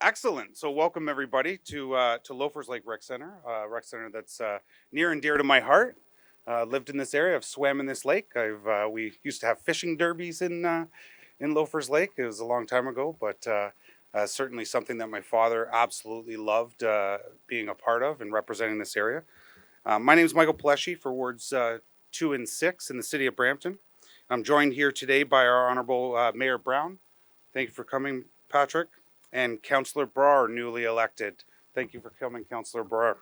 Excellent. So welcome everybody to Loafer's Lake Rec Center that's near and dear to my heart. Lived in this area. I've swam in this lake. We used to have fishing derbies in Loafer's Lake. It was a long time ago, but certainly something that my father absolutely loved being a part of and representing this area. My name is Michael Pleshy for Wards 2 and 6 in the city of Brampton. I'm joined here today by our Honorable Mayor Brown. Thank you for coming, Patrick. And Councillor Brar, newly elected. Thank you for coming, Councillor Brar.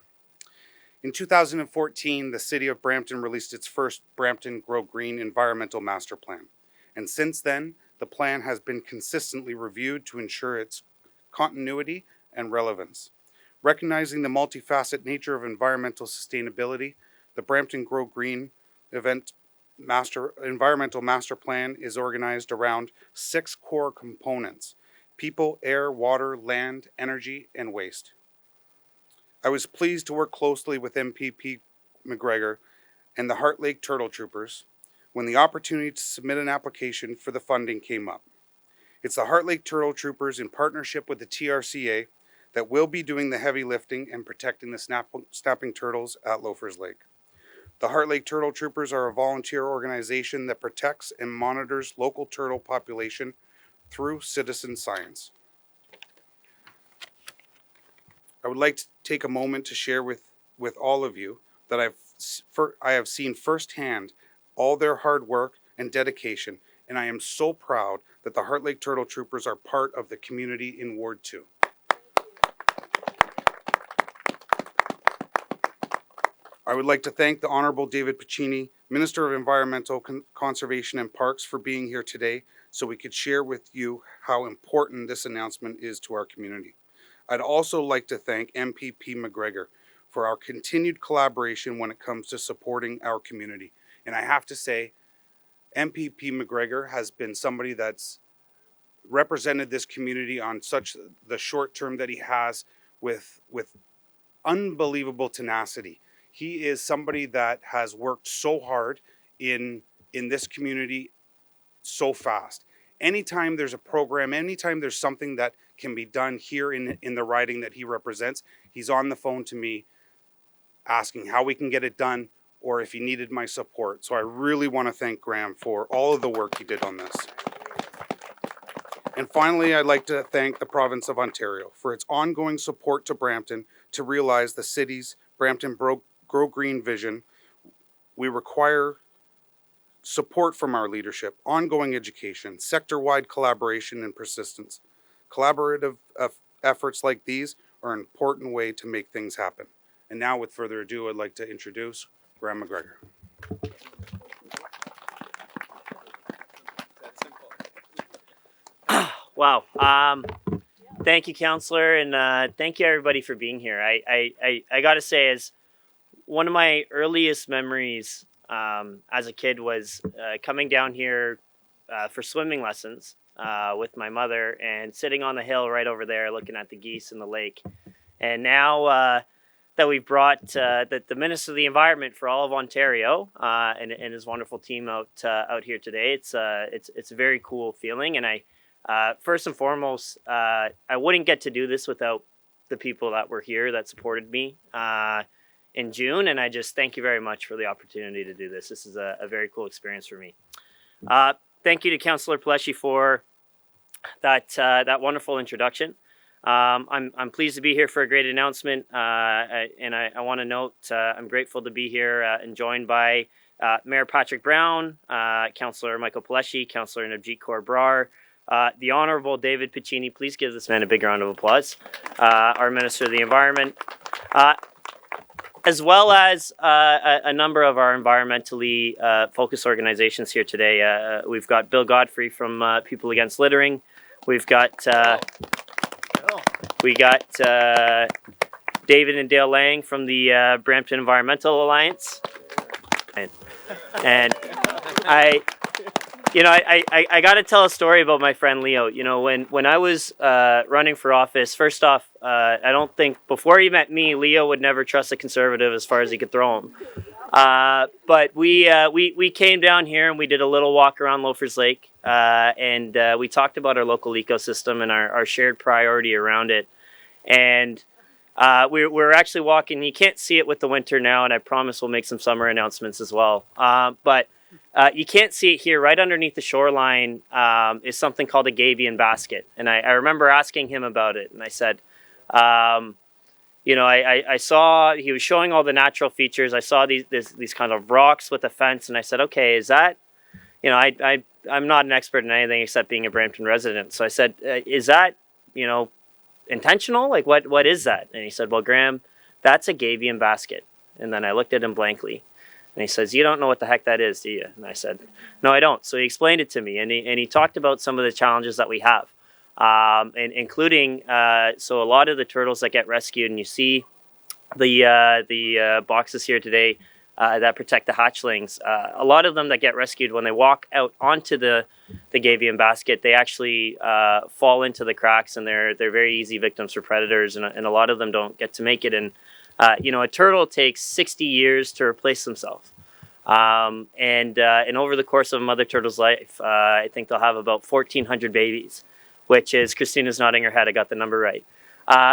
In 2014, the City of Brampton released its first Brampton Grow Green Environmental Master Plan. And since then, the plan has been consistently reviewed to ensure its continuity and relevance. Recognizing the multifaceted nature of environmental sustainability, the Brampton Grow Green Environmental Master Plan is organized around 6 core components: people, air, water, land, energy, and waste. I was pleased to work closely with MPP McGregor and the Heart Lake Turtle Troopers when the opportunity to submit an application for the funding came up. It's the Heart Lake Turtle Troopers in partnership with the TRCA that will be doing the heavy lifting and protecting the snapping turtles at Loafer's Lake. The Heart Lake Turtle Troopers are a volunteer organization that protects and monitors local turtle population through citizen science. I would like to take a moment to share with all of you that I have seen firsthand all their hard work and dedication, and I am so proud that the Heart Lake Turtle Troopers are part of the community in Ward 2. I would like to thank the Honorable David Piccini, Minister of Environmental Conservation and Parks, for being here today so we could share with you how important this announcement is to our community. I'd also like to thank MPP McGregor for our continued collaboration when it comes to supporting our community. And I have to say, MPP McGregor has been somebody that's represented this community on such the short term that he has with unbelievable tenacity. He is somebody that has worked so hard in this community so fast. Anytime there's a program, anytime there's something that can be done here in the riding that he represents, he's on the phone to me asking how we can get it done or if he needed my support. So I really want to thank Graham for all of the work he did on this. And finally, I'd like to thank the province of Ontario for its ongoing support to Brampton to realize the city's Brampton Grow Green vision. We require support from our leadership, ongoing education, sector-wide collaboration and persistence. Collaborative efforts like these are an important way to make things happen. And now, with further ado, I'd like to introduce Graham McGregor. Wow. Thank you, Councillor, and thank you, everybody, for being here. I got to say, as one of my earliest memories as a kid was coming down here for swimming lessons with my mother and sitting on the hill right over there looking at the geese in the lake. And now that we've brought the Minister of the Environment for all of Ontario and his wonderful team out here today, it's a very cool feeling. And I first and foremost, I wouldn't get to do this without the people that were here that supported me in June, and I just thank you very much for the opportunity to do this. This is a very cool experience for me. Thank you to Councillor Pleshy for that wonderful introduction. I'm pleased to be here for a great announcement, and I want to note I'm grateful to be here and joined by Mayor Patrick Brown, Councillor Michael Pleshy, Councillor Navjeet Kaur Brar, the Honourable David Piccini. Please give this man a big round of applause. Our Minister of the Environment. As well as a number of our environmentally focused organizations here today. We've got Bill Godfrey from People Against Littering. We've got David and Dale Lang from the Brampton Environmental Alliance. And I got to tell a story about my friend Leo. You know, when I was running for office, first off, I don't think before he met me, Leo would never trust a Conservative as far as he could throw him. But we came down here and we did a little walk around Loafer's Lake, and we talked about our local ecosystem and our shared priority around it. And we're actually walking. You can't see it with the winter now, and I promise we'll make some summer announcements as well. But you can't see it here. Right underneath the shoreline is something called a gabion basket. And I remember asking him about it, and I said, I saw he was showing all the natural features. I saw these kind of rocks with a fence, and I said, okay, is that, I'm not an expert in anything except being a Brampton resident. So I said, is that, intentional? Like, what is that? And he said, well, Graham, that's a gabion basket. And then I looked at him blankly, and he says, you don't know what the heck that is, do you? And I said, no, I don't. So he explained it to me, and he talked about some of the challenges that we have. And including, so a lot of the turtles that get rescued, and you see the boxes here today that protect the hatchlings. A lot of them that get rescued, when they walk out onto the gabion basket, they actually fall into the cracks, and they're very easy victims for predators, and a lot of them don't get to make it. And a turtle takes 60 years to replace themselves. And over the course of a mother turtle's life, I think they'll have about 1,400 babies, which is, Christina's nodding her head, I got the number right.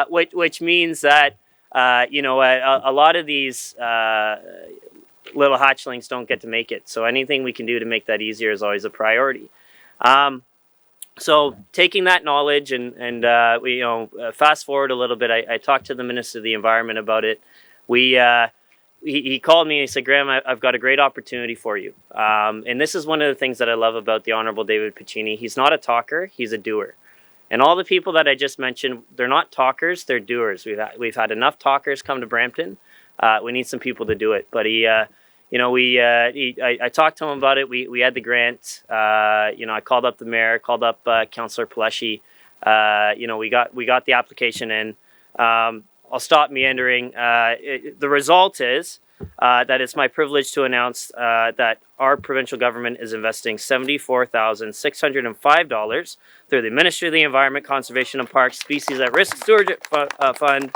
Which means that, a lot of these little hatchlings don't get to make it. So anything we can do to make that easier is always a priority. So taking that knowledge and fast forward a little bit, I talked to the Minister of the Environment about it. He called me and he said, Graham, I've got a great opportunity for you. And this is one of the things that I love about the Honorable David Piccini. He's not a talker, he's a doer. And all the people that I just mentioned, they're not talkers, they're doers. We've had enough talkers come to Brampton. We need some people to do it. But I talked to him about it. We had the grant. I called up the mayor, called up Councillor Paleshi. We got the application in. I'll stop meandering. The result is that it's my privilege to announce that our provincial government is investing $74,605 through the Ministry of the Environment, Conservation and Parks Species at Risk Stewardship Fund,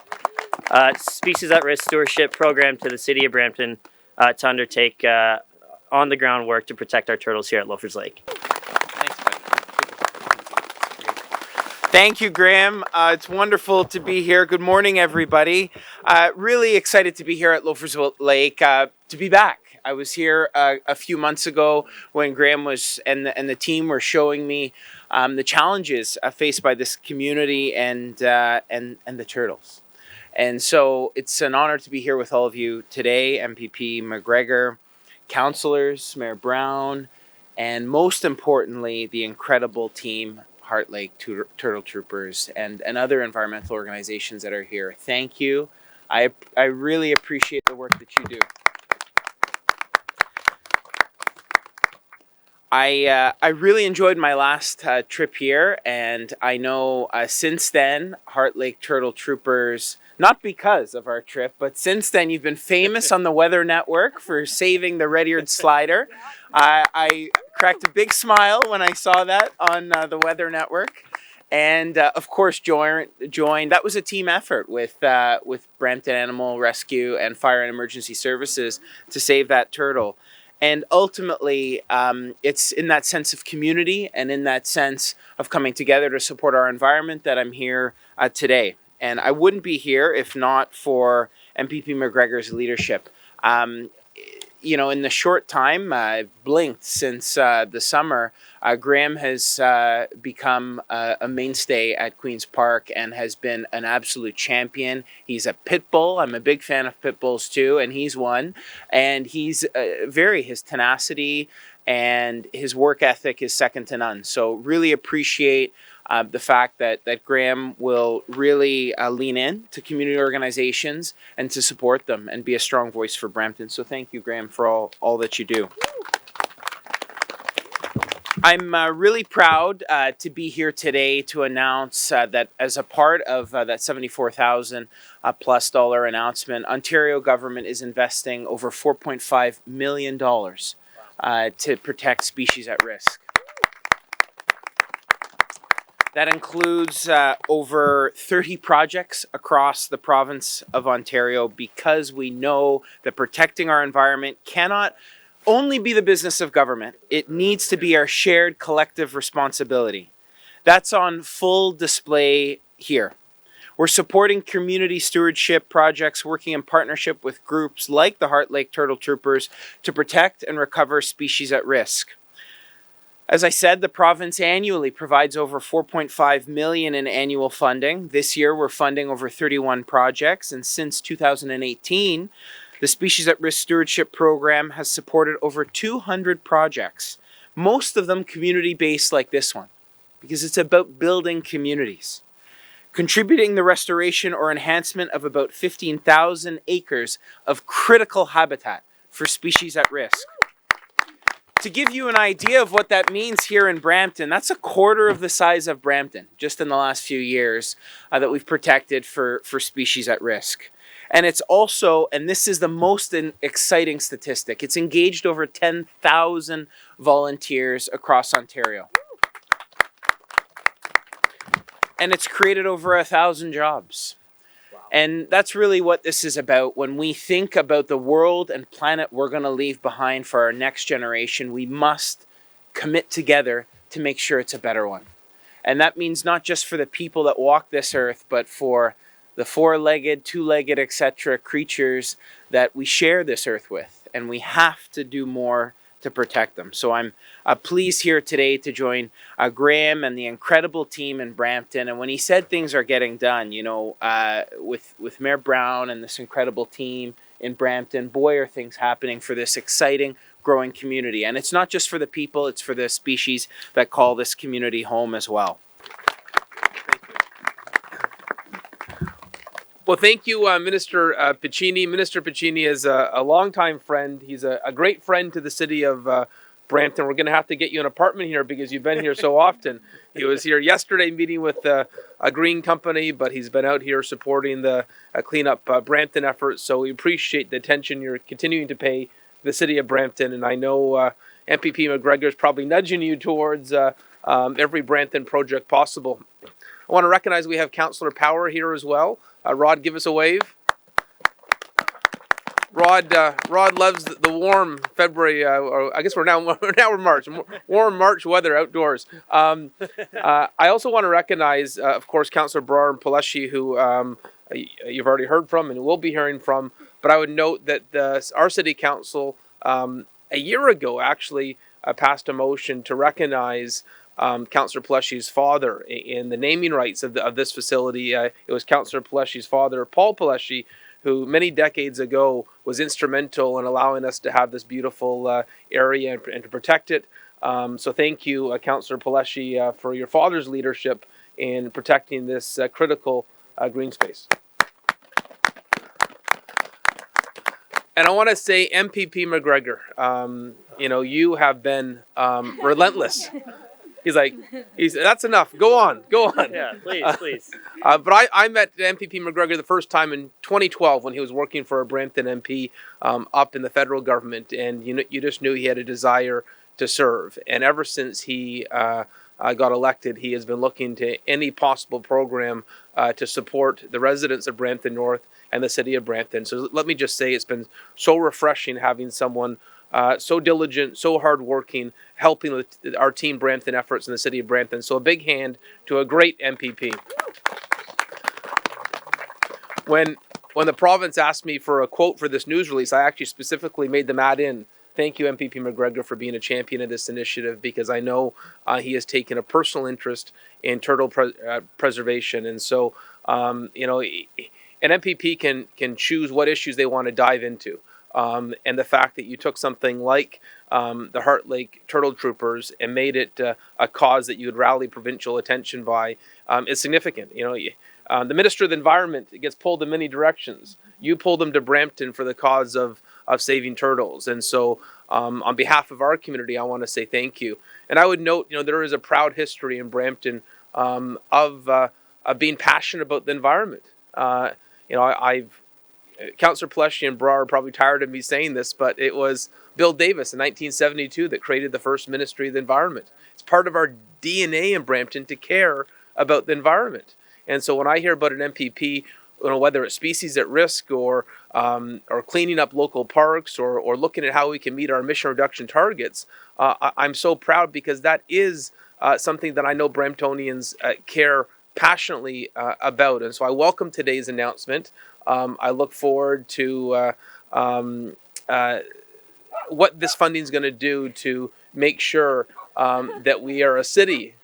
Species at Risk Stewardship Program to the City of Brampton to undertake on-the-ground work to protect our turtles here at Loafer's Lake. Thank you, Graham. It's wonderful to be here. Good morning, everybody. Really excited to be here at Loafer's Lake, to be back. I was here a few months ago when Graham was and the team were showing me the challenges faced by this community and the turtles. And so it's an honor to be here with all of you today, MPP McGregor, councillors, Mayor Brown, and most importantly, the incredible team, Heart Lake Turtle Troopers, and other environmental organizations that are here. Thank you. I really appreciate the work that you do. I really enjoyed my last trip here, and I know since then, Heart Lake Turtle Troopers, not because of our trip, but since then you've been famous on the Weather Network for saving the red-eared slider. I cracked a big smile when I saw that on the Weather Network, and of course joined. That was a team effort with Brampton Animal Rescue and Fire and Emergency Services to save that turtle. And ultimately, it's in that sense of community and in that sense of coming together to support our environment that I'm here today. And I wouldn't be here if not for MPP McGregor's leadership. In the short time I've blinked since the summer, Graham has become a mainstay at Queen's Park and has been an absolute champion. He's a pit bull. I'm a big fan of pit bulls too, and he's one. And he's his tenacity and his work ethic is second to none. So really appreciate the fact that Graham will really lean in to community organizations and to support them and be a strong voice for Brampton. So thank you, Graham, for all that you do. I'm really proud to be here today to announce that as a part of that $74,000 plus dollar announcement, Ontario government is investing over $4.5 million to protect species at risk. That includes over 30 projects across the province of Ontario, because we know that protecting our environment cannot only be the business of government. It needs to be our shared collective responsibility. That's on full display here. We're supporting community stewardship projects, working in partnership with groups like the Heart Lake Turtle Troopers to protect and recover species at risk. As I said, the province annually provides over $4.5 million in annual funding. This year, we're funding over 31 projects, and since 2018, the Species at Risk Stewardship Program has supported over 200 projects, most of them community-based like this one, because it's about building communities. Contributing the restoration or enhancement of about 15,000 acres of critical habitat for species at risk. To give you an idea of what that means here in Brampton, that's a quarter of the size of Brampton, just in the last few years, that we've protected for species at risk. And it's also, and this is the most exciting statistic, it's engaged over 10,000 volunteers across Ontario. And it's created over 1,000 jobs. And that's really what this is about. When we think about the world and planet we're going to leave behind for our next generation, we must commit together to make sure it's a better one. And that means not just for the people that walk this earth, but for the four-legged, two-legged, etc. creatures that we share this earth with. And we have to do more to protect them. So I'm pleased here today to join Graham and the incredible team in Brampton. And when he said things are getting done, you know, with Mayor Brown and this incredible team in Brampton, boy, are things happening for this exciting, growing community. And it's not just for the people, it's for the species that call this community home as well. Well, thank you, Minister Piccini. Minister Piccini is a longtime friend. He's a great friend to the city of Brampton. We're going to have to get you an apartment here because you've been here so often. He was here yesterday meeting with a green company, but he's been out here supporting the cleanup Brampton efforts. So we appreciate the attention you're continuing to pay the city of Brampton. And I know MPP McGregor is probably nudging you towards every Brampton project possible. I want to recognize we have Councillor Power here as well. Rod, give us a wave. Rod loves the warm February. Or I guess we're March. Warm March weather outdoors. I also want to recognize, of course, Councillor Brar and Paleshi, who you've already heard from and will be hearing from. But I would note that our city council a year ago actually passed a motion to recognize Councillor Paleshi's father in the naming rights of this facility. It was Councillor Paleshi's father, Paul Paleshi, who many decades ago was instrumental in allowing us to have this beautiful area and to protect it. So thank you, Councillor Paleshi, for your father's leadership in protecting this critical green space. And I want to say, MPP McGregor, you have been relentless. He's like, that's enough. Go on. Yeah, please. But I met MPP McGregor the first time in 2012 when he was working for a Brampton MP up in the federal government, and you just knew he had a desire to serve. And ever since he got elected, he has been looking to any possible program to support the residents of Brampton North and the city of Brampton. So let me just say, it's been so refreshing having someone so diligent, so hardworking, helping with our Team Brampton efforts in the city of Brampton. So a big hand to a great MPP. When the province asked me for a quote for this news release, I actually specifically made them add in, thank you, MPP McGregor, for being a champion of this initiative, because I know he has taken a personal interest in turtle preservation. And so, an MPP can choose what issues they want to dive into. And the fact that you took something like the Heart Lake Turtle Troopers and made it a cause that you would rally provincial attention by is significant. The Minister of the Environment gets pulled in many directions. You pulled them to Brampton for the cause of saving turtles. And so on behalf of our community, I want to say thank you. And I would note, there is a proud history in Brampton of being passionate about the environment. Councillor Paleshi and Brar are probably tired of me saying this, but it was Bill Davis in 1972 that created the first Ministry of the Environment. It's part of our DNA in Brampton to care about the environment. And so when I hear about an MPP, whether it's species at risk or cleaning up local parks or looking at how we can meet our emission reduction targets, I'm so proud because that is something that I know Bramptonians care passionately about. And so I welcome today's announcement. I look forward to what this funding is going to do to make sure that we are a city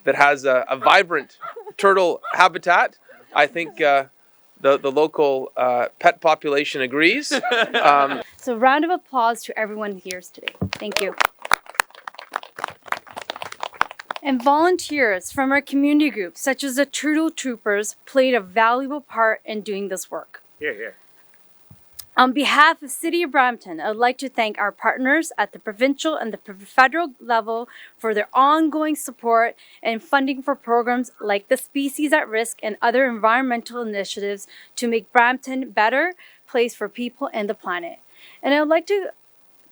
that has a vibrant turtle habitat. I think the local pet population agrees. So round of applause to everyone here today. Thank you. And volunteers from our community groups, such as the Turtle Troopers, played a valuable part in doing this work. Here, here. On behalf of the City of Brampton, I would like to thank our partners at the provincial and the federal level for their ongoing support and funding for programs like the Species at Risk and other environmental initiatives to make Brampton a better place for people and the planet. And I would like to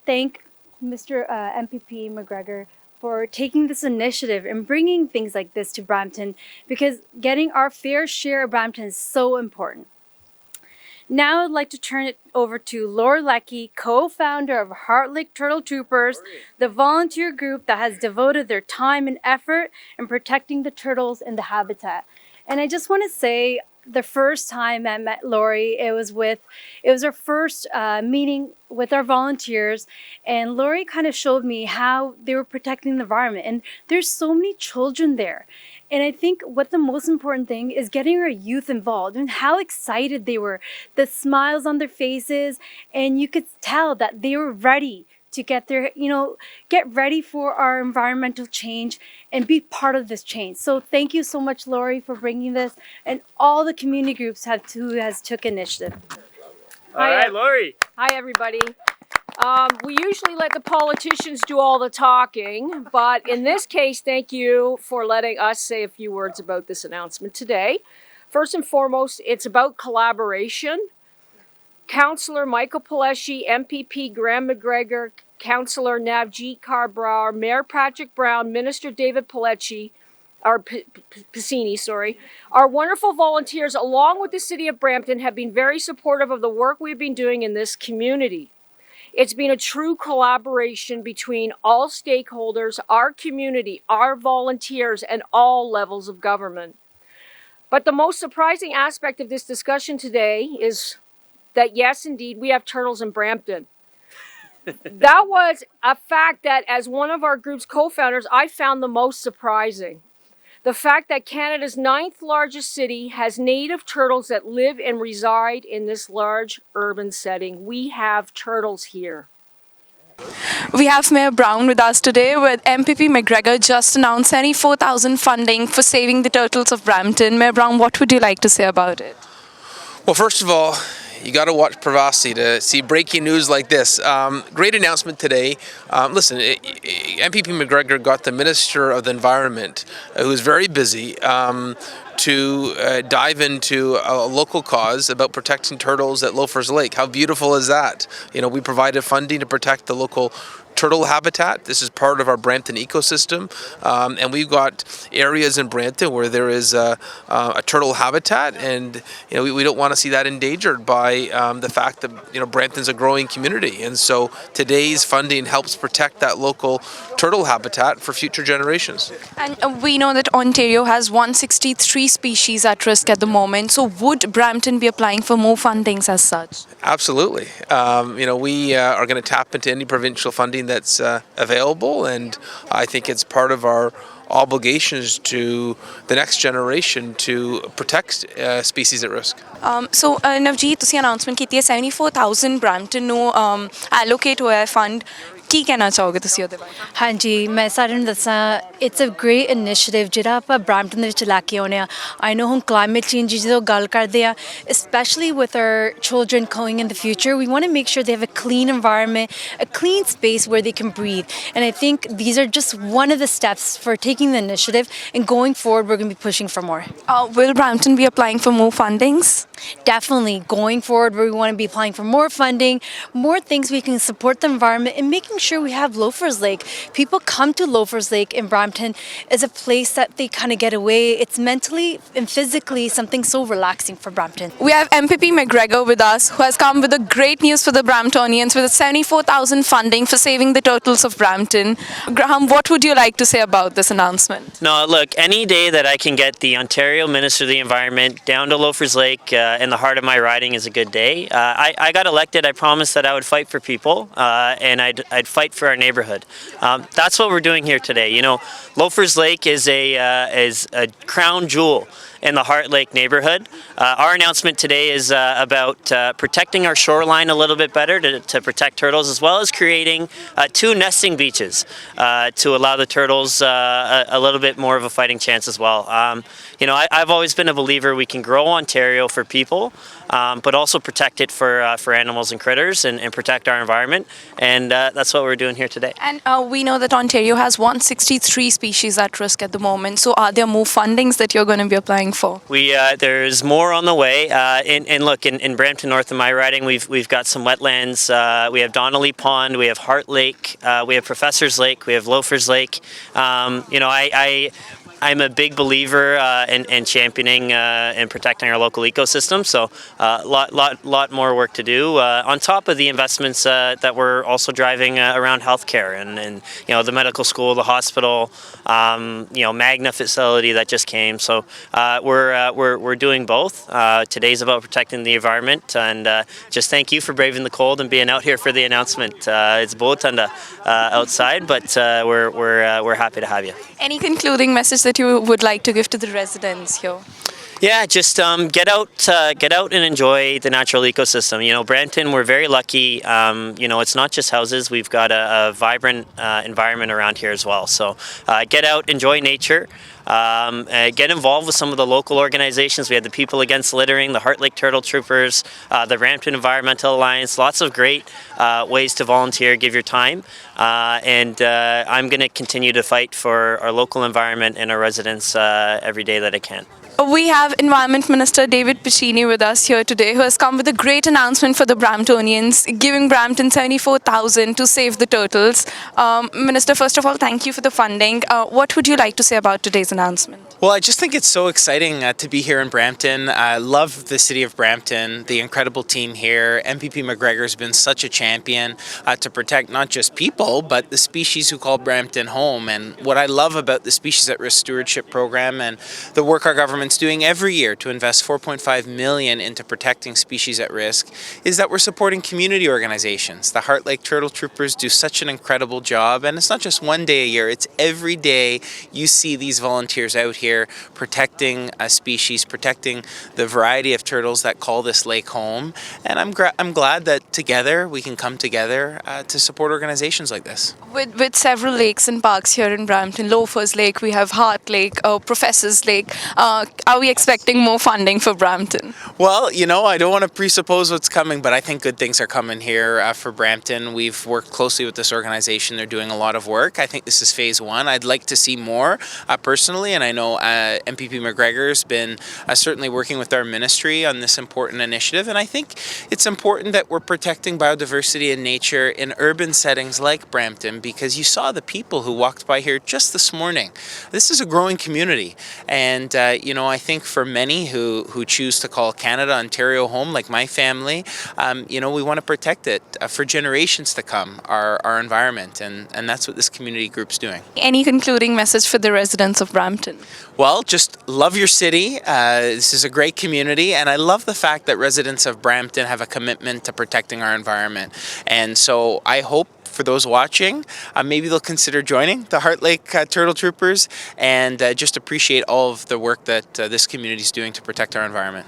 thank Mr. MPP McGregor for taking this initiative and bringing things like this to Brampton, because getting our fair share of Brampton is so important. Now I'd like to turn it over to Laura Leckie, co-founder of Heart Lake Turtle Troopers, the volunteer group that has devoted their time and effort in protecting the turtles in the habitat. And I just want to say, the first time I met Lori, it was our first meeting with our volunteers, and Lori kind of showed me how they were protecting the environment. And there's so many children there. And I think what the most important thing is getting our youth involved and how excited they were, the smiles on their faces, and you could tell that they were ready to get ready for our environmental change and be part of this change. So thank you so much, Lori, for bringing this, and all the community groups who has took initiative. All right, Lori. Hi, everybody. We usually let the politicians do all the talking, but in this case, thank you for letting us say a few words about this announcement today. First and foremost, it's about collaboration. Councillor Michael Pileshi, MPP Graham McGregor, Councillor Navjeet Kaur Brower, Mayor Patrick Brown, Minister David Pilecki, Piscini, our wonderful volunteers, along with the City of Brampton, have been very supportive of the work we've been doing in this community. It's been a true collaboration between all stakeholders, our community, our volunteers, and all levels of government. But the most surprising aspect of this discussion today is that, yes, indeed, we have turtles in Brampton. That was a fact that, as one of our group's co-founders, I found the most surprising. The fact that Canada's 9th largest city has native turtles that live and reside in this large urban setting. We have turtles here. We have Mayor Brown with us today, with MPP McGregor just announced 74,000 funding for saving the turtles of Brampton. Mayor Brown, what would you like to say about it? Well, first of all, you got to watch Parvasi to see breaking news like this. Great announcement today. Listen, MPP McGregor got the Minister of the Environment, who is very busy, to dive into a local cause about protecting turtles at Loafer's Lake. How beautiful is that? You know, we provided funding to protect the local turtle habitat. This is part of our Brampton ecosystem, and we've got areas in Brampton where there is a turtle habitat, and we don't want to see that endangered by the fact that Brampton's a growing community, and so today's funding helps protect that local turtle habitat for future generations. And we know that Ontario has 163 species at risk at the moment, so would Brampton be applying for more fundings as such? Absolutely. We are going to tap into any provincial funding that's available, and I think it's part of our obligations to the next generation to protect species at risk. So Navjeet, ਤੁਸੀਂ announcement ਕੀਤੀ ਹੈ 74,000 Brampton ਨੂੰ allocate ਹੋਇਆ fund. ਕੀ ਕਹਿਣਾ ਚਾਹੋਗੇ ਤੁਸੀਂ ਉਹਦੇ ਬਾਰੇ? ਹਾਂਜੀ, ਮੈਂ ਸਾਰਿਆਂ ਨੂੰ ਦੱਸਾਂ, ਇਟਸ ਅ ਗ੍ਰੇਟ ਇਨੀਸ਼ੀਏਟਿਵ ਜਿਹੜਾ ਆਪਾਂ ਬ੍ਰੈਂਪਟਨ ਦੇ ਵਿੱਚ ਲੈ ਕੇ ਆਉਂਦੇ ਆ। ਆਈ ਨੋ ਹੁਣ ਕਲਾਈਮੇਟ ਚੇਂਜ ਦੀ ਜਦੋਂ ਗੱਲ ਕਰਦੇ ਆ, especially with our children going in the future, we want to make sure they have a clean environment, a clean space where they can breathe. And I think these are just one of the steps for taking the initiative, and going forward we're going to be pushing for more. Will Brampton be applying for more fundings? Definitely going forward, we want to be applying for more funding, more things we can support the environment, and making sure we have Loafer's Lake. People come to Loafer's Lake in Brampton as a place that they kind of get away. It's mentally and physically something so relaxing for Brampton. We have MPP McGregor with us, who has come with the great news for the Bramptonians with a 74,000 funding for saving the turtles of Brampton. Graham, what would you like to say about this announcement? No, look, any day that I can get the Ontario Minister of the Environment down to Loafer's Lake in the heart of my riding is a good day. I got elected. I promised that I would fight for people and I'd fight for our neighborhood. That's what we're doing here today. You know, Loafer's Lake is a crown jewel in the Heart Lake neighborhood. Our announcement today is about protecting our shoreline a little bit better to protect turtles, as well as creating 2 nesting beaches to allow the turtles a little bit more of a fighting chance as well. You know, I've always been a believer we can grow Ontario for people, but also protect it for animals and critters and protect our environment. And that's what we're doing here today. And we know that Ontario has 163 species at risk at the moment. So are there more fundings that you're going to be applying for? There's more on the way. And look, in Brampton North of my riding, we've got some wetlands. We have Donnelly Pond, we have Heart Lake, we have Professor's Lake, we have Loafer's Lake. You know, I'm a big believer in championing and protecting our local ecosystem. So lot more work to do on top of the investments that we're also driving around healthcare and you know, the medical school, the hospital, you know, Magna facility that just came. So we're doing both. Today's about protecting the environment, and just thank you for braving the cold and being out here for the announcement. It's bulletanda outside, but we're happy to have you. Any concluding message that you would like to give to the residents here? Yeah, just get out and enjoy the natural ecosystem. You know, Brampton, we're very lucky. You know, it's not just houses. We've got a vibrant environment around here as well. So get out, enjoy nature. Get involved with some of the local organizations. We had the People Against Littering, the Heart Lake Turtle Troopers, the Brampton Environmental Alliance. Lots of great ways to volunteer, give your time. And I'm going to continue to fight for our local environment and our residents every day that I can. We have Environment Minister David Piccini with us here today, who has come with a great announcement for the Bramptonians, giving Brampton 74,000 to save the turtles. Minister, first of all, thank you for the funding. What would you like to say about today's announcement? Well, I just think it's so exciting to be here in Brampton. I love the city of Brampton, the incredible team here. MPP McGregor has been such a champion to protect not just people, but the species who call Brampton home. And what I love about the Species at Risk Stewardship Program and the work our government's doing every year to invest $4.5 million into protecting species at risk is that we're supporting community organizations. The Heart Lake Turtle Troopers do such an incredible job, and it's not just one day a year, it's every day you see these volunteers out here protecting a species, protecting the variety of turtles that call this lake home. And I'm glad that together we can come together to support organizations like this. With several lakes and parks here in Brampton, Loafer's Lake, we have Heart Lake, Professor's Lake. Are we expecting more funding for Brampton? Well, you know, I don't want to presuppose what's coming, but I think good things are coming here for Brampton. We've worked closely with this organization. They're doing a lot of work. I think this is phase 1. I'd like to see more personally, and I know MPP McGregor's been certainly working with our ministry on this important initiative, and I think it's important that we're protecting biodiversity and nature in urban settings like Brampton, because you saw the people who walked by here just this morning. This is a growing community, and you know, I think for many who choose to call Canada, Ontario home, like my family, you know, we want to protect it for generations to come, our environment, and that's what this community group's doing. Any concluding message for the residents of Brampton? Well, just love your city. This is a great community, and I love the fact that residents of Brampton have a commitment to protecting our environment. And so I hope for those watching, maybe they'll consider joining the Heart Lake Turtle Troopers and just appreciate all of the work that this community is doing to protect our environment.